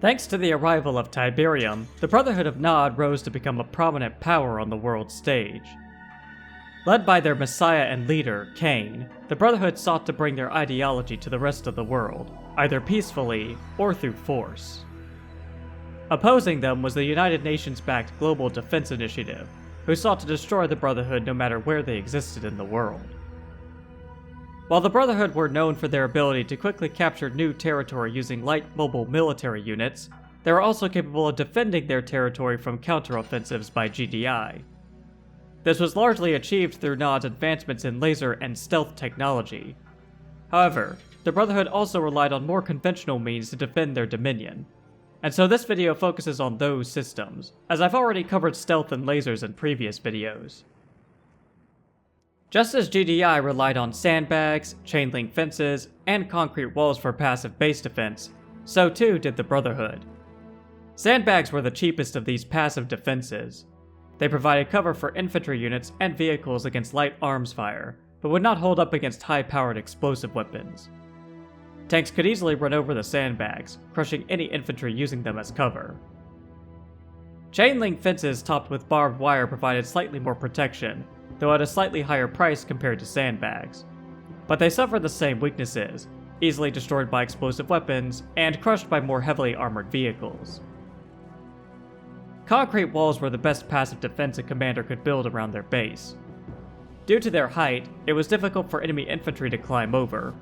Thanks to the arrival of Tiberium, the Brotherhood of Nod rose to become a prominent power on the world stage. Led by their messiah and leader, Cain, the Brotherhood sought to bring their ideology to the rest of the world, either peacefully or through force. Opposing them was the United Nations-backed Global Defense Initiative, who sought to destroy the Brotherhood no matter where they existed in the world. While the Brotherhood were known for their ability to quickly capture new territory using light mobile military units, they were also capable of defending their territory from counteroffensives by GDI. This was largely achieved through Nod's advancements in laser and stealth technology. However, the Brotherhood also relied on more conventional means to defend their dominion, and so this video focuses on those systems, as I've already covered stealth and lasers in previous videos. Just as GDI relied on sandbags, chain link fences, and concrete walls for passive base defense, so too did the Brotherhood. Sandbags were the cheapest of these passive defenses. They provided cover for infantry units and vehicles against light arms fire, but would not hold up against high-powered explosive weapons. Tanks could easily run over the sandbags, crushing any infantry using them as cover. Chain link fences topped with barbed wire provided slightly more protection, though at a slightly higher price compared to sandbags. But they suffered the same weaknesses, easily destroyed by explosive weapons, and crushed by more heavily armored vehicles. Concrete walls were the best passive defense a commander could build around their base. Due to their height, it was difficult for enemy infantry to climb over.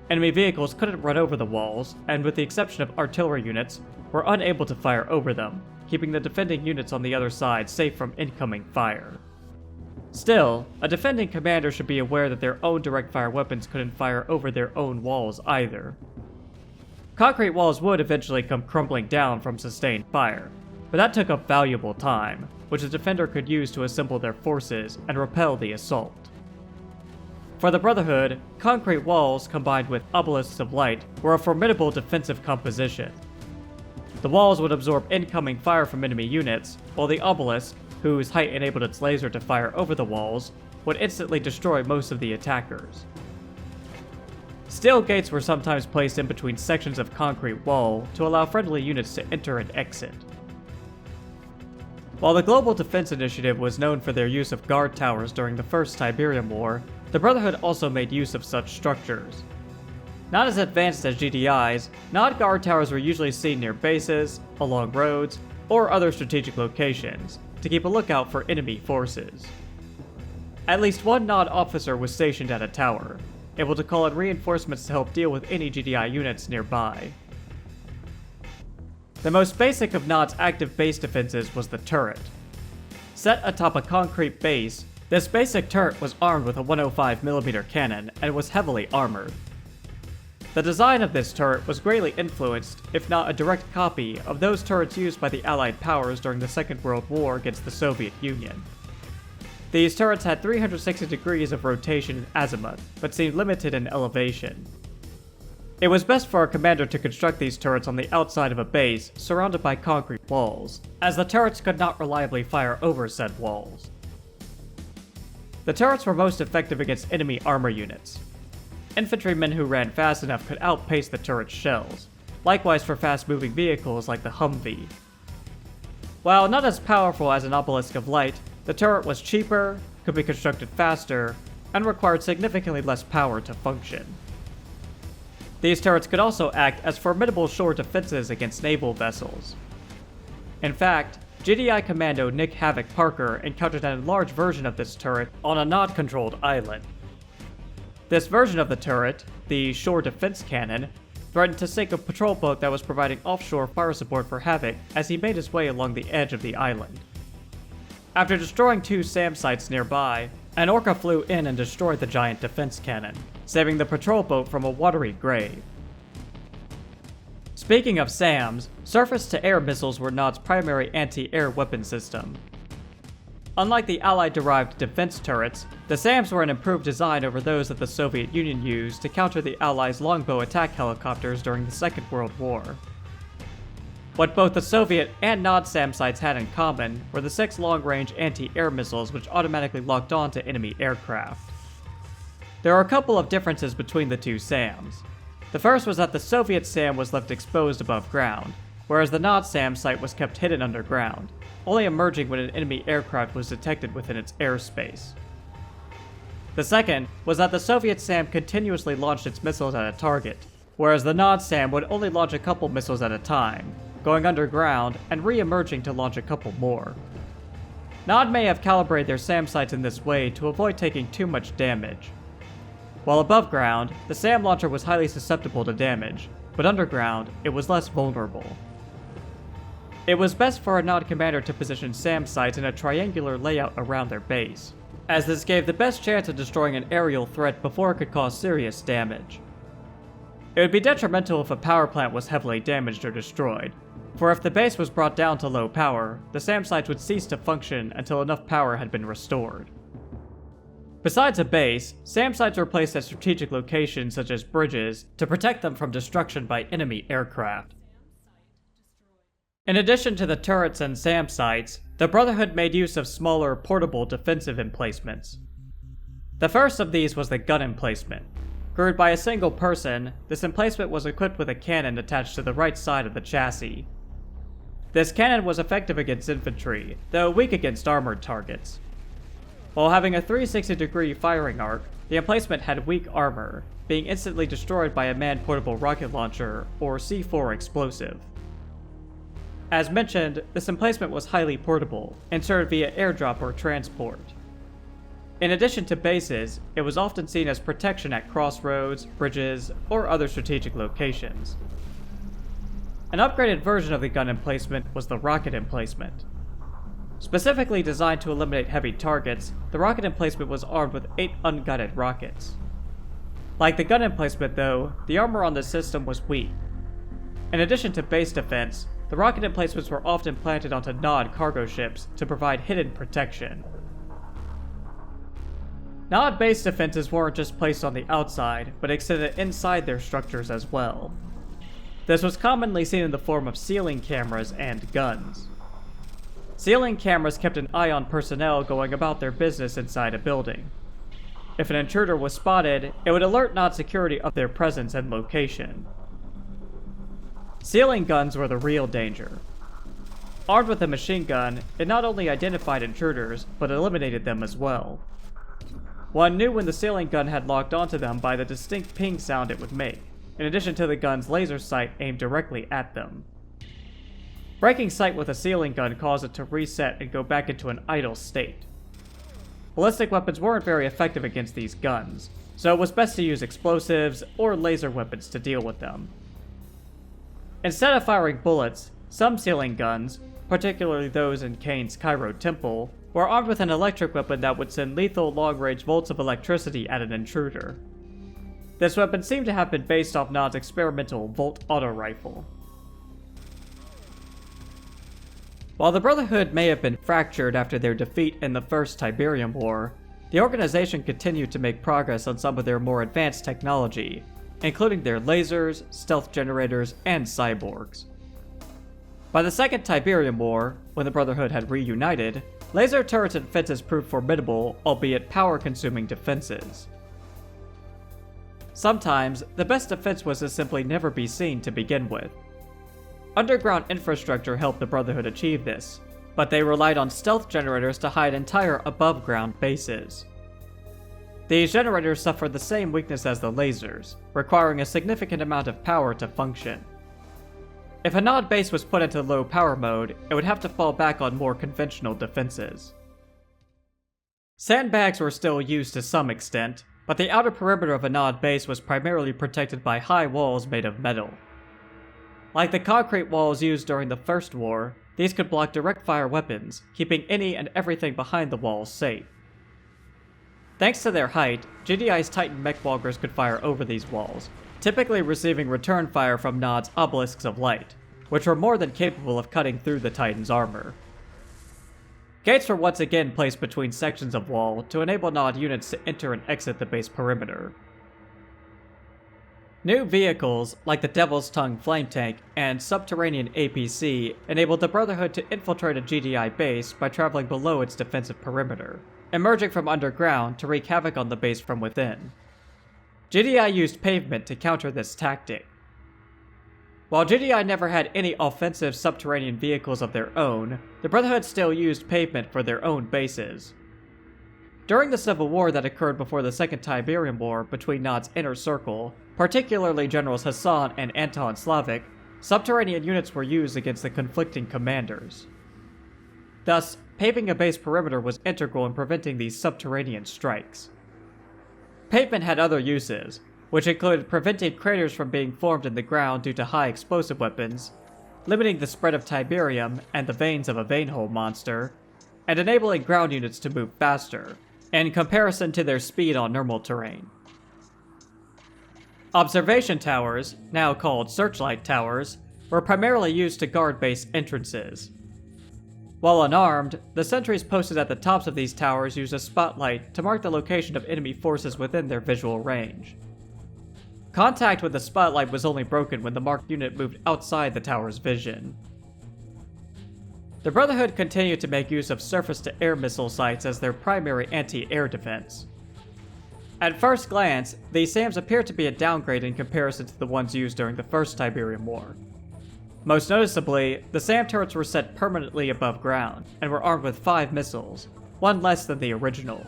Enemy vehicles couldn't run over the walls, and with the exception of artillery units, were unable to fire over them, keeping the defending units on the other side safe from incoming fire. Still, a defending commander should be aware that their own direct fire weapons couldn't fire over their own walls either. Concrete walls would eventually come crumbling down from sustained fire, but that took up valuable time, which a defender could use to assemble their forces and repel the assault. For the Brotherhood, concrete walls combined with obelisks of light were a formidable defensive composition. The walls would absorb incoming fire from enemy units, while the obelisk, whose height enabled its laser to fire over the walls, would instantly destroy most of the attackers. Steel gates were sometimes placed in between sections of concrete wall to allow friendly units to enter and exit. While the Global Defense Initiative was known for their use of guard towers during the first Tiberium War, the Brotherhood also made use of such structures. Not as advanced as GDI's, Nod guard towers were usually seen near bases, along roads, or other strategic locations, to keep a lookout for enemy forces. At least one Nod officer was stationed at a tower, able to call in reinforcements to help deal with any GDI units nearby. The most basic of Nod's active base defenses was the turret. Set atop a concrete base, this basic turret was armed with a 105mm cannon and was heavily armored. The design of this turret was greatly influenced, if not a direct copy, of those turrets used by the Allied powers during the Second World War against the Soviet Union. These turrets had 360 degrees of rotation in azimuth, but seemed limited in elevation. It was best for a commander to construct these turrets on the outside of a base, surrounded by concrete walls, as the turrets could not reliably fire over said walls. The turrets were most effective against enemy armor units. Infantrymen who ran fast enough could outpace the turret's shells, likewise for fast-moving vehicles like the Humvee. While not as powerful as an obelisk of light, the turret was cheaper, could be constructed faster, and required significantly less power to function. These turrets could also act as formidable shore defenses against naval vessels. In fact, GDI Commando Nick Havoc Parker encountered an enlarged version of this turret on a Nod-controlled island. This version of the turret, the Shore Defense Cannon, threatened to sink a patrol boat that was providing offshore fire support for Havoc as he made his way along the edge of the island. After destroying 2 SAM sites nearby, an orca flew in and destroyed the giant defense cannon, saving the patrol boat from a watery grave. Speaking of SAMs, surface-to-air missiles were Nod's primary anti-air weapon system. Unlike the Allied-derived defense turrets, the SAMs were an improved design over those that the Soviet Union used to counter the Allies' longbow attack helicopters during the Second World War. What both the Soviet and Nod SAM sites had in common were the 6 long-range anti-air missiles which automatically locked on to enemy aircraft. There are a couple of differences between the two SAMs. The first was that the Soviet SAM was left exposed above ground, whereas the Nod SAM site was kept hidden underground, only emerging when an enemy aircraft was detected within its airspace. The second was that the Soviet SAM continuously launched its missiles at a target, whereas the Nod SAM would only launch a couple missiles at a time, going underground and re-emerging to launch a couple more. Nod may have calibrated their SAM sites in this way to avoid taking too much damage. While above ground, the SAM launcher was highly susceptible to damage, but underground, it was less vulnerable. It was best for a Nod commander to position SAM sites in a triangular layout around their base, as this gave the best chance of destroying an aerial threat before it could cause serious damage. It would be detrimental if a power plant was heavily damaged or destroyed, for if the base was brought down to low power, the SAM sites would cease to function until enough power had been restored. Besides a base, SAM sites were placed at strategic locations such as bridges to protect them from destruction by enemy aircraft. In addition to the turrets and SAM sites, the Brotherhood made use of smaller, portable defensive emplacements. The first of these was the gun emplacement. Crewed by a single person, this emplacement was equipped with a cannon attached to the right side of the chassis. This cannon was effective against infantry, though weak against armored targets. While having a 360-degree firing arc, the emplacement had weak armor, being instantly destroyed by a manned portable rocket launcher, or C4 explosive. As mentioned, this emplacement was highly portable, inserted via airdrop or transport. In addition to bases, it was often seen as protection at crossroads, bridges, or other strategic locations. An upgraded version of the gun emplacement was the rocket emplacement. Specifically designed to eliminate heavy targets, the rocket emplacement was armed with 8 unguided rockets. Like the gun emplacement though, the armor on this system was weak. In addition to base defense, the rocket emplacements were often planted onto Nod cargo ships to provide hidden protection. Nod base defenses weren't just placed on the outside, but extended inside their structures as well. This was commonly seen in the form of ceiling cameras and guns. Ceiling cameras kept an eye on personnel going about their business inside a building. If an intruder was spotted, it would alert Nod security of their presence and location. Ceiling guns were the real danger. Armed with a machine gun, it not only identified intruders, but eliminated them as well. One knew when the ceiling gun had locked onto them by the distinct ping sound it would make, in addition to the gun's laser sight aimed directly at them. Breaking sight with a ceiling gun caused it to reset and go back into an idle state. Ballistic weapons weren't very effective against these guns, so it was best to use explosives or laser weapons to deal with them. Instead of firing bullets, some ceiling guns, particularly those in Kane's Cairo Temple, were armed with an electric weapon that would send lethal long-range bolts of electricity at an intruder. This weapon seemed to have been based off Nod's experimental Volt Auto Rifle. While the Brotherhood may have been fractured after their defeat in the First Tiberium War, the organization continued to make progress on some of their more advanced technology, including their lasers, stealth generators, and cyborgs. By the Second Tiberium War, when the Brotherhood had reunited, laser turrets and fences proved formidable, albeit power-consuming defenses. Sometimes, the best defense was to simply never be seen to begin with. Underground infrastructure helped the Brotherhood achieve this, but they relied on stealth generators to hide entire above-ground bases. These generators suffered the same weakness as the lasers, requiring a significant amount of power to function. If a Nod base was put into low power mode, it would have to fall back on more conventional defenses. Sandbags were still used to some extent, but the outer perimeter of a Nod base was primarily protected by high walls made of metal. Like the concrete walls used during the First War, these could block direct fire weapons, keeping any and everything behind the walls safe. Thanks to their height, GDI's Titan mech walkers could fire over these walls, typically receiving return fire from Nod's obelisks of light, which were more than capable of cutting through the Titan's armor. Gates were once again placed between sections of wall to enable Nod units to enter and exit the base perimeter. New vehicles, like the Devil's Tongue flame tank and subterranean APC, enabled the Brotherhood to infiltrate a GDI base by traveling below its defensive perimeter, emerging from underground to wreak havoc on the base from within. GDI used pavement to counter this tactic. While GDI never had any offensive subterranean vehicles of their own, the Brotherhood still used pavement for their own bases. During the civil war that occurred before the Second Tiberium War between Nod's inner circle, particularly Generals Hassan and Anton Slavik, subterranean units were used against the conflicting commanders. Thus, paving a base perimeter was integral in preventing these subterranean strikes. Pavement had other uses, which included preventing craters from being formed in the ground due to high explosive weapons, limiting the spread of Tiberium and the veins of a veinhole monster, and enabling ground units to move faster, in comparison to their speed on normal terrain. Observation towers, now called searchlight towers, were primarily used to guard base entrances. While unarmed, the sentries posted at the tops of these towers used a spotlight to mark the location of enemy forces within their visual range. Contact with the spotlight was only broken when the marked unit moved outside the tower's vision. The Brotherhood continued to make use of surface-to-air missile sites as their primary anti-air defense. At first glance, these SAMs appear to be a downgrade in comparison to the ones used during the First Tiberium War. Most noticeably, the SAM turrets were set permanently above ground, and were armed with 5 missiles, one less than the original.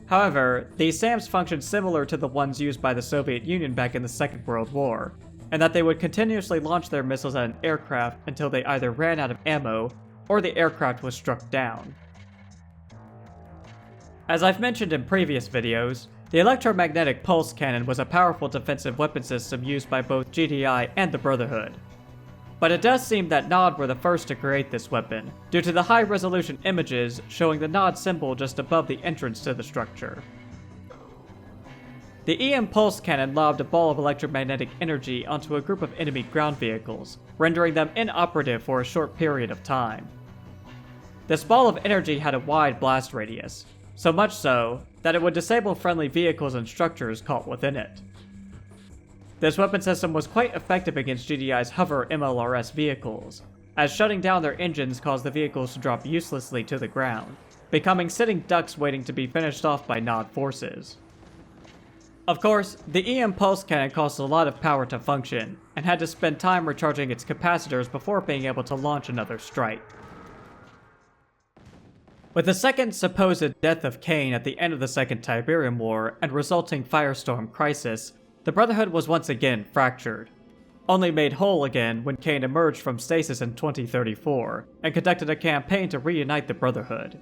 However, these SAMs functioned similar to the ones used by the Soviet Union back in the Second World War, and that they would continuously launch their missiles at an aircraft until they either ran out of ammo, or the aircraft was struck down. As I've mentioned in previous videos, the electromagnetic pulse cannon was a powerful defensive weapon system used by both GDI and the Brotherhood. But it does seem that Nod were the first to create this weapon, due to the high-resolution images showing the Nod symbol just above the entrance to the structure. The EM pulse cannon lobbed a ball of electromagnetic energy onto a group of enemy ground vehicles, rendering them inoperative for a short period of time. This ball of energy had a wide blast radius, so much so that it would disable friendly vehicles and structures caught within it. This weapon system was quite effective against GDI's hover MLRS vehicles, as shutting down their engines caused the vehicles to drop uselessly to the ground, becoming sitting ducks waiting to be finished off by Nod forces. Of course, the EM pulse cannon cost a lot of power to function, and had to spend time recharging its capacitors before being able to launch another strike. With the second supposed death of Kane at the end of the Second Tiberium War and resulting firestorm crisis, the Brotherhood was once again fractured, only made whole again when Kane emerged from stasis in 2034 and conducted a campaign to reunite the Brotherhood.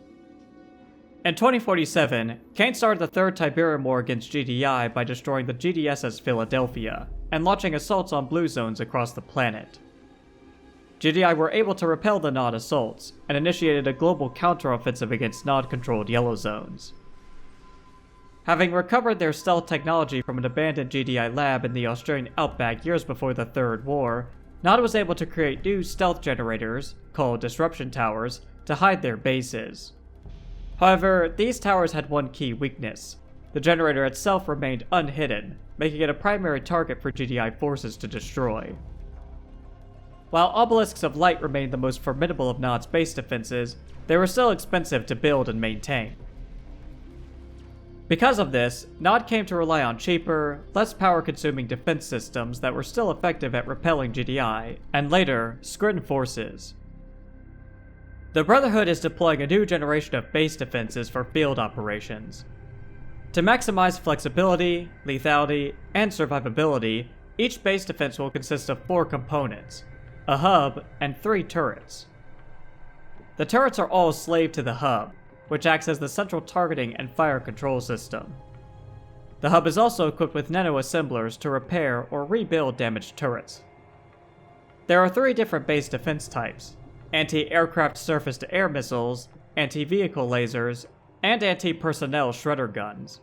In 2047, Kane started the Third Tiberium War against GDI by destroying the GDSS Philadelphia and launching assaults on blue zones across the planet. GDI were able to repel the Nod assaults and initiated a global counteroffensive against Nod-controlled yellow zones. Having recovered their stealth technology from an abandoned GDI lab in the Australian outback years before the Third War, Nod was able to create new stealth generators, called disruption towers, to hide their bases. However, these towers had one key weakness. The generator itself remained unhidden, making it a primary target for GDI forces to destroy. While obelisks of light remained the most formidable of Nod's base defenses, they were still expensive to build and maintain. Because of this, Nod came to rely on cheaper, less power-consuming defense systems that were still effective at repelling GDI, and later, Skrin forces. The Brotherhood is deploying a new generation of base defenses for field operations. To maximize flexibility, lethality, and survivability, each base defense will consist of 4 components, a hub, and 3 turrets. The turrets are all slave to the hub, which acts as the central targeting and fire control system. The hub is also equipped with nano-assemblers to repair or rebuild damaged turrets. There are 3 different base defense types: anti-aircraft surface-to-air missiles, anti-vehicle lasers, and anti-personnel shredder guns.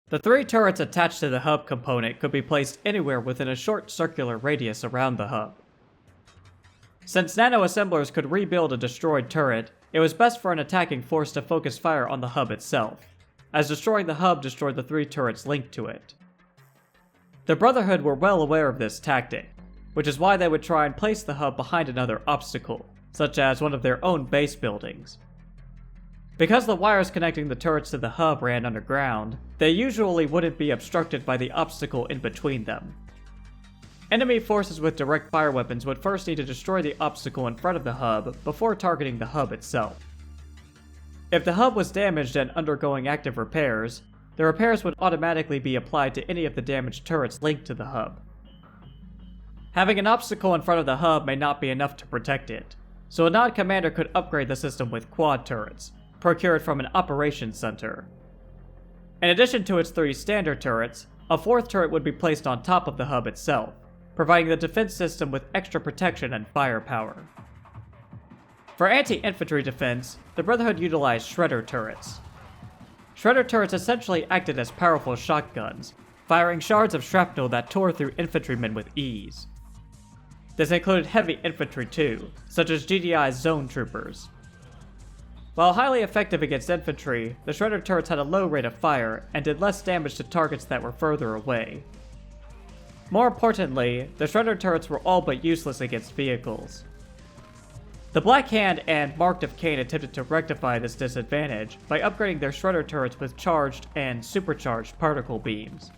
The 3 turrets attached to the hub component could be placed anywhere within a short circular radius around the hub. Since nano-assemblers could rebuild a destroyed turret, it was best for an attacking force to focus fire on the hub itself, as destroying the hub destroyed the 3 turrets linked to it. The Brotherhood were well aware of this tactic, which is why they would try and place the hub behind another obstacle, such as one of their own base buildings. Because the wires connecting the turrets to the hub ran underground, they usually wouldn't be obstructed by the obstacle in between them. Enemy forces with direct fire weapons would first need to destroy the obstacle in front of the hub before targeting the hub itself. If the hub was damaged and undergoing active repairs, the repairs would automatically be applied to any of the damaged turrets linked to the hub. Having an obstacle in front of the hub may not be enough to protect it, so a Nod commander could upgrade the system with quad turrets, procured from an operations center. In addition to its 3 standard turrets, a 4th turret would be placed on top of the hub itself, providing the defense system with extra protection and firepower. For anti-infantry defense, the Brotherhood utilized Shredder turrets. Shredder turrets essentially acted as powerful shotguns, firing shards of shrapnel that tore through infantrymen with ease. This included heavy infantry too, such as GDI's zone troopers. While highly effective against infantry, the Shredder turrets had a low rate of fire and did less damage to targets that were further away. More importantly, the Shredder turrets were all but useless against vehicles. The Black Hand and Mark of Cain attempted to rectify this disadvantage by upgrading their Shredder turrets with charged and supercharged particle beams.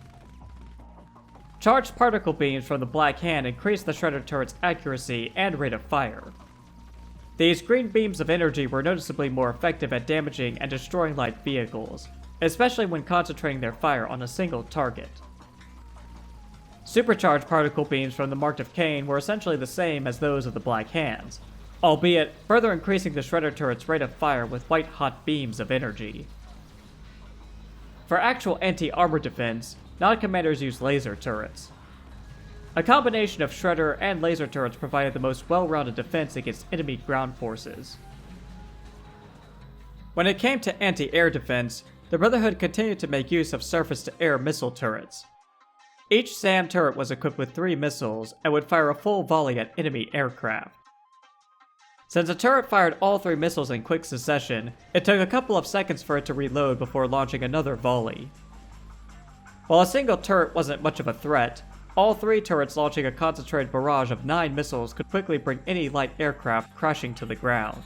Charged particle beams from the Black Hand increased the Shredder turret's accuracy and rate of fire. These green beams of energy were noticeably more effective at damaging and destroying light vehicles, especially when concentrating their fire on a single target. Supercharged particle beams from the Mark of Cain were essentially the same as those of the Black Hands, albeit further increasing the Shredder turret's rate of fire with white-hot beams of energy. For actual anti-armor defense, Nod commanders used laser turrets. A combination of Shredder and laser turrets provided the most well-rounded defense against enemy ground forces. When it came to anti-air defense, the Brotherhood continued to make use of surface-to-air missile turrets. Each SAM turret was equipped with 3 missiles and would fire a full volley at enemy aircraft. Since a turret fired all 3 missiles in quick succession, it took a couple of seconds for it to reload before launching another volley. While a single turret wasn't much of a threat, all 3 turrets launching a concentrated barrage of 9 missiles could quickly bring any light aircraft crashing to the ground.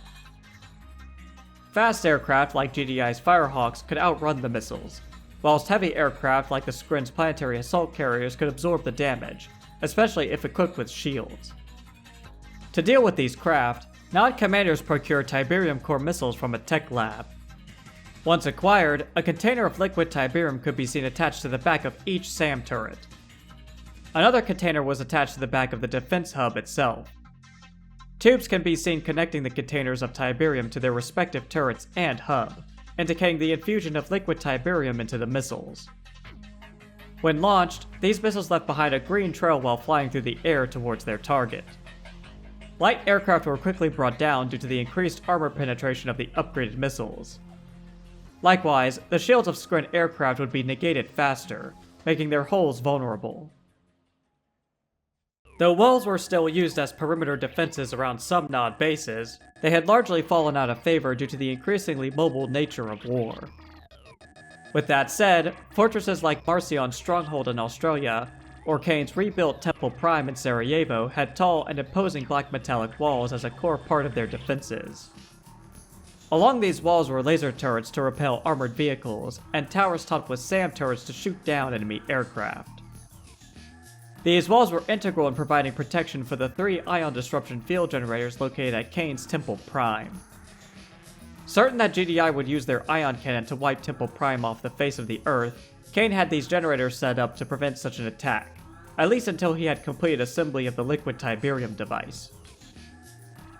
Fast aircraft like GDI's Firehawks could outrun the missiles, whilst heavy aircraft like the Skrin's planetary assault carriers could absorb the damage, especially if equipped with shields. To deal with these craft, Nod commanders procured Tiberium core missiles from a tech lab. Once acquired, a container of liquid Tiberium could be seen attached to the back of each SAM turret. Another container was attached to the back of the defense hub itself. Tubes can be seen connecting the containers of Tiberium to their respective turrets and hub, indicating the infusion of liquid Tiberium into the missiles. When launched, these missiles left behind a green trail while flying through the air towards their target. Light aircraft were quickly brought down due to the increased armor penetration of the upgraded missiles. Likewise, the shields of Skrin aircraft would be negated faster, making their hulls vulnerable. Though walls were still used as perimeter defenses around some Nod bases, they had largely fallen out of favor due to the increasingly mobile nature of war. With that said, fortresses like Marcion's stronghold in Australia, or Kane's rebuilt Temple Prime in Sarajevo had tall and imposing black metallic walls as a core part of their defenses. Along these walls were laser turrets to repel armored vehicles, and towers topped with SAM turrets to shoot down enemy aircraft. These walls were integral in providing protection for the 3 ion disruption field generators located at Kane's Temple Prime. Certain that GDI would use their ion cannon to wipe Temple Prime off the face of the Earth, Kane had these generators set up to prevent such an attack, at least until he had completed assembly of the liquid Tiberium device.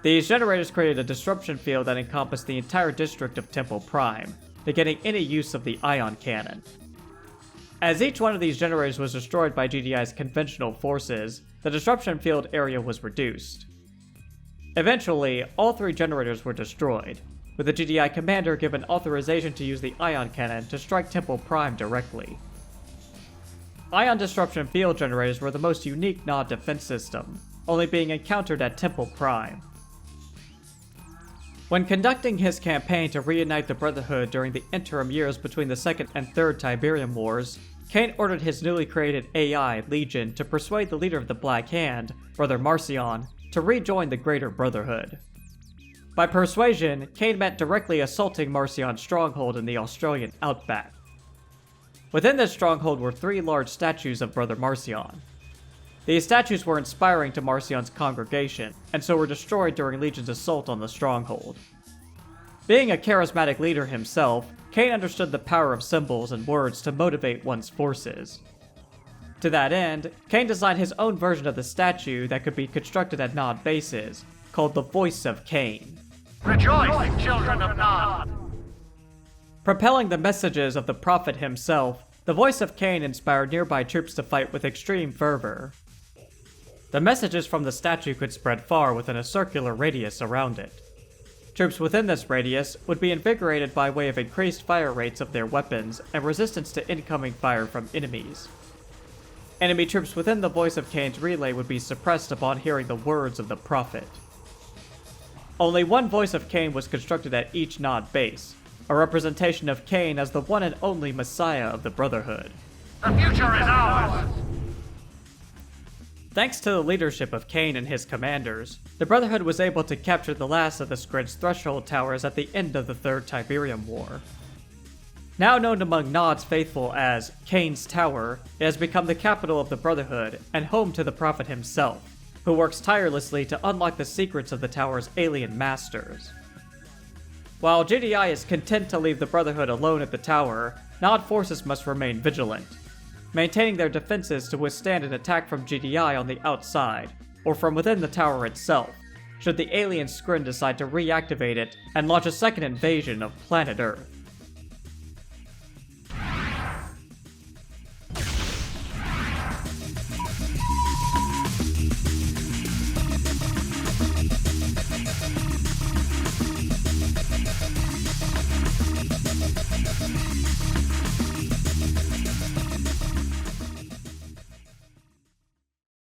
These generators created a disruption field that encompassed the entire district of Temple Prime, negating any use of the ion cannon. As each one of these generators was destroyed by GDI's conventional forces, the disruption field area was reduced. Eventually, all 3 generators were destroyed, with the GDI commander given authorization to use the ion cannon to strike Temple Prime directly. Ion disruption field generators were the most unique Nod defense system, only being encountered at Temple Prime. When conducting his campaign to reunite the Brotherhood during the interim years between the Second and Third Tiberium Wars, Kane ordered his newly created AI, Legion, to persuade the leader of the Black Hand, Brother Marcion, to rejoin the Greater Brotherhood. By persuasion, Kane meant directly assaulting Marcion's stronghold in the Australian outback. Within this stronghold were 3 large statues of Brother Marcion. These statues were inspiring to Marcion's congregation, and so were destroyed during Legion's assault on the stronghold. Being a charismatic leader himself, Kane understood the power of symbols and words to motivate one's forces. To that end, Kane designed his own version of the statue that could be constructed at Nod bases, called the Voice of Kane. Rejoice, children of Nod! Propelling the messages of the Prophet himself, the Voice of Kane inspired nearby troops to fight with extreme fervor. The messages from the statue could spread far within a circular radius around it. Troops within this radius would be invigorated by way of increased fire rates of their weapons and resistance to incoming fire from enemies. Enemy troops within the Voice of Kane's relay would be suppressed upon hearing the words of the Prophet. Only one Voice of Kane was constructed at each Nod base, a representation of Kane as the one and only Messiah of the Brotherhood. The future is ours! Thanks to the leadership of Kane and his commanders, the Brotherhood was able to capture the last of the Squid's threshold towers at the end of the Third Tiberium War. Now known among Nod's faithful as Kane's Tower, it has become the capital of the Brotherhood and home to the Prophet himself, who works tirelessly to unlock the secrets of the tower's alien masters. While GDI is content to leave the Brotherhood alone at the tower, Nod forces must remain vigilant, maintaining their defenses to withstand an attack from GDI on the outside, or from within the tower itself, should the alien Skrin decide to reactivate it and launch a second invasion of planet Earth.